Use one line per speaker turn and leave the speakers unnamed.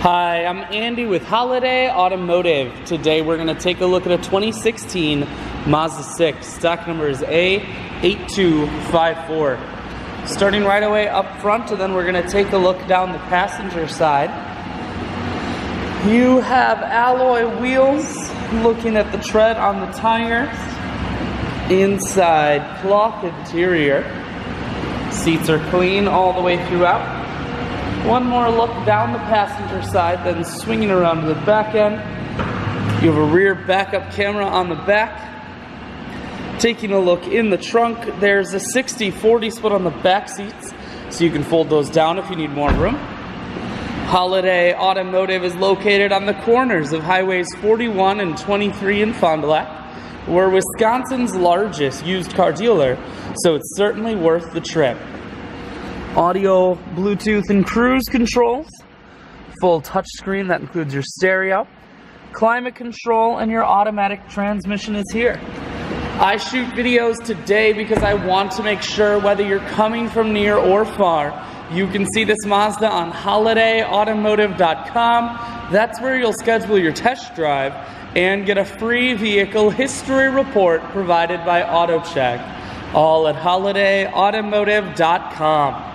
Hi, I'm Andy with Holiday Automotive. Today we're going to take a look at a 2016 Mazda 6. Stock number is A8254. Starting right away up front, and then we're going to take a look down the passenger side. You have alloy wheels. Looking at the tread on the tires. Inside cloth interior. Seats are clean all the way throughout. One more look down the passenger side, then swinging around to the back end. You have a rear backup camera on the back. Taking a look in the trunk, there's a 60-40 split on the back seats, so you can fold those down if you need more room. Holiday Automotive is located on the corners of Highways 41 and 23 in Fond du Lac. We're Wisconsin's largest used car dealer, so it's certainly worth the trip. Audio, Bluetooth, and cruise controls. Full touchscreen that includes your stereo. Climate control and your automatic transmission is here. I shoot videos today because I want to make sure whether you're coming from near or far, you can see this Mazda on holidayautomotive.com. That's where you'll schedule your test drive and get a free vehicle history report provided by AutoCheck. All at holidayautomotive.com.